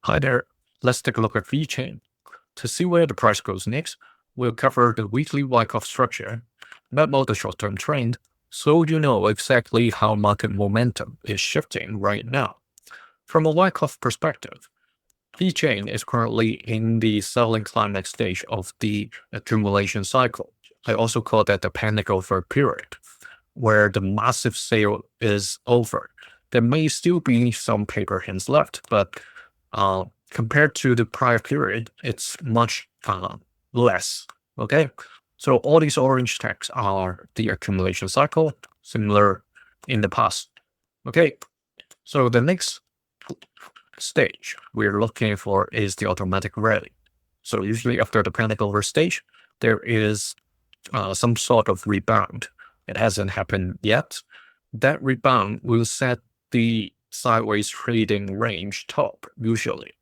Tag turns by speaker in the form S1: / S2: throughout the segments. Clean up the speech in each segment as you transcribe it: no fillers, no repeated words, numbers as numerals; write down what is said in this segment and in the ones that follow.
S1: Hi there, let's take a look at VeChain. To see where the price goes next, we'll cover the weekly Wyckoff structure, map out the short-term trend, so you know exactly how market momentum is shifting right now. From a Wyckoff perspective, VeChain is currently in the selling climax stage of the accumulation cycle. I also call that the panic over period, where the massive sale is over. There may still be some paper hints left, but compared to the prior period, it's much less. Okay, so all these orange tags are the accumulation cycle, similar in the past. Okay, so the next stage we're looking for is the automatic rally. So usually after the panic over stage, there is some sort of rebound. It hasn't happened yet. That rebound will set the sideways trading range top usually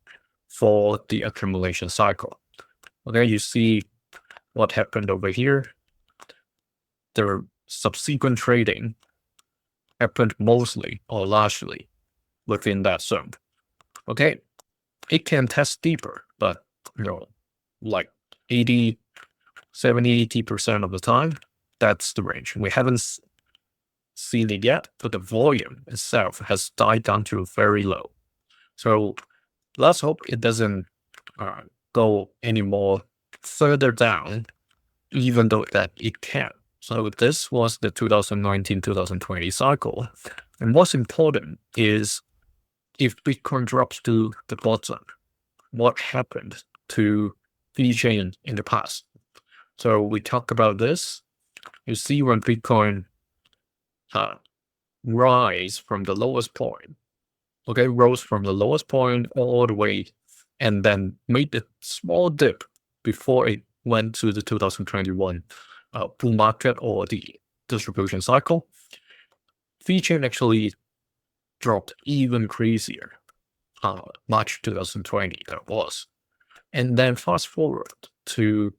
S1: for the accumulation cycle. Okay, you see what happened over here. The subsequent trading happened mostly or largely within that zone. Okay, it can test deeper, but like 70, 80% of the time, that's the range. We haven't seen it yet, but the volume itself has died down to very low. So let's hope it doesn't go any more further down, even though that it can. So this was the 2019-2020 cycle. And what's important is if Bitcoin drops to the bottom, what happened to VeChain in the past? So we talk about this. You see when Bitcoin rise from the lowest point, okay, rose from the lowest point all the way and then made a small dip before it went to the 2021 bull market or the distribution cycle. VeChain actually dropped even crazier. March 2020 that was. And then fast forward to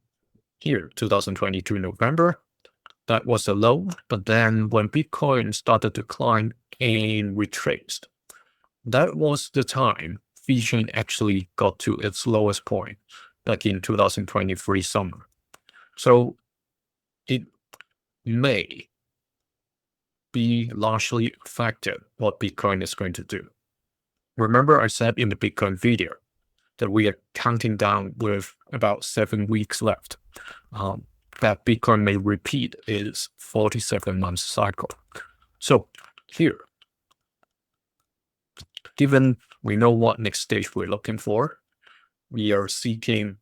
S1: here, 2022 November, that was a low. But then when Bitcoin started to climb and retraced, that was the time VeChain actually got to its lowest point back in 2023 summer. So it may be largely affected what Bitcoin is going to do. Remember I said in the Bitcoin video that we are counting down with about 7 weeks left. That Bitcoin may repeat its 47-month cycle. So here, given we know what next stage we're looking for, we are seeking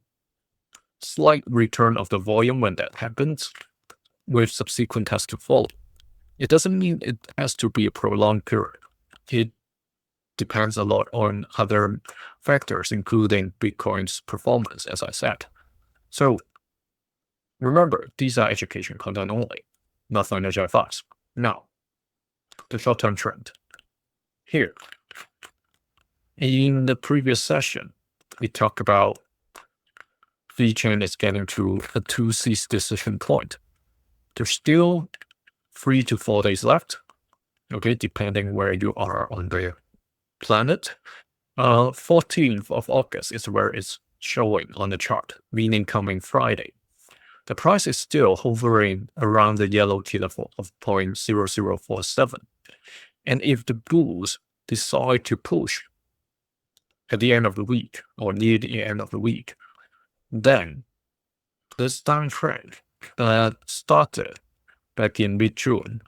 S1: slight return of the volume when that happens, with subsequent tests to follow. It doesn't mean it has to be a prolonged period. It depends a lot on other factors, including Bitcoin's performance, as I said. So remember, these are education content only, not financial advice. Now, the short-term trend. Here, in the previous session, we talked about VeChain is getting to a 2C decision point. There's still 3 to 4 days left, okay, depending where you are on the planet. 14th of August is where it's showing on the chart, meaning coming Friday. The price is still hovering around the yellow key level of 0.0047. And if the bulls decide to push at the end of the week or near the end of the week, then this downtrend that started back in mid-June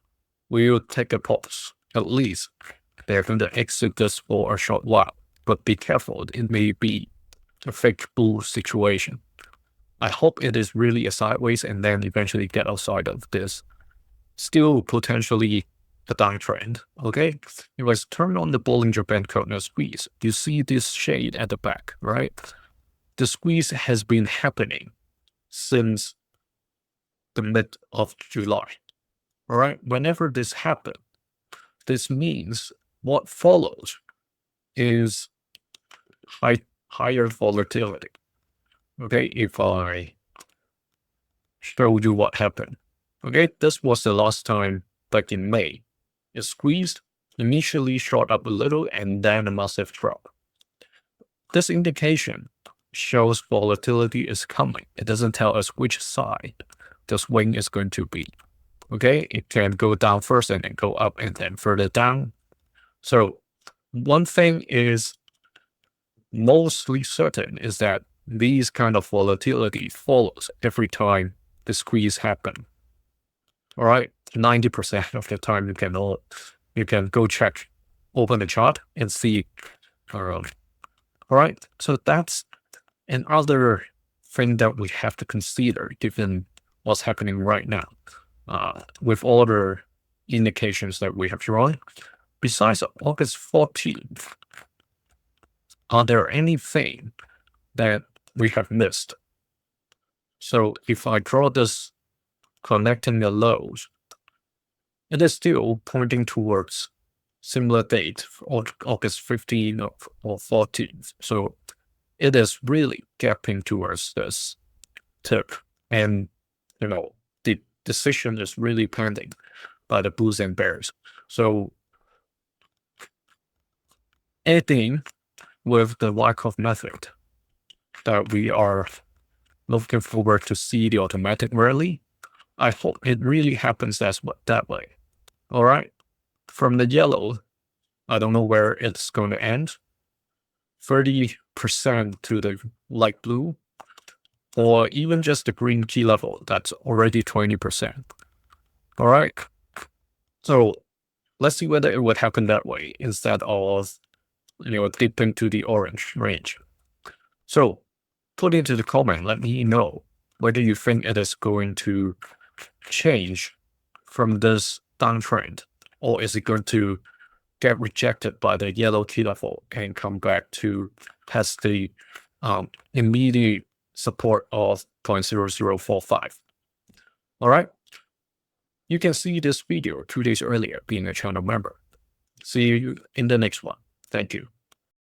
S1: will take a pause. At least they're going to exit this for a short while, but be careful, it may be a fake bull situation. I hope it is really a sideways and then eventually get outside of this. Still potentially the downtrend, okay? It was turn on the Bollinger Band corner squeeze. You see this shade at the back, right? The squeeze has been happening since the mid of July, all right? Whenever this happens, this means what follows is higher volatility. Okay, if I show you what happened. Okay, this was the last time back in May. It squeezed, initially shot up a little, and then a massive drop. this indication shows volatility is coming. It doesn't tell us which side the swing is going to be. Okay, it can go down first and then go up and then further down. So one thing is mostly certain is that these kind of volatility follows every time the squeeze happen. All right, 90% of the time you can go check, open the chart and see. All right, so that's another thing that we have to consider given what's happening right now. With all the indications that we have drawn, besides August 14th, are there anything that we have missed? So if I draw this connecting the lows, it is still pointing towards similar date, August 15th or 14th. So it is really gapping towards this tip. And, the decision is really pending by the bulls and bears. So anything with the Wyckoff method that we are looking forward to see the automatic rally, I hope it really happens that way. All right. From the yellow, I don't know where it's going to end. 30% to the light blue, or even just the green key level, that's already 20%. All right. So let's see whether it would happen that way instead of, dip into the orange range. So put into the comment, let me know whether you think it is going to change from this downtrend, or is it going to get rejected by the yellow key level and come back to test the immediate support of 0.0045. All right. You can see this video 2 days earlier being a channel member. See you in the next one. Thank you.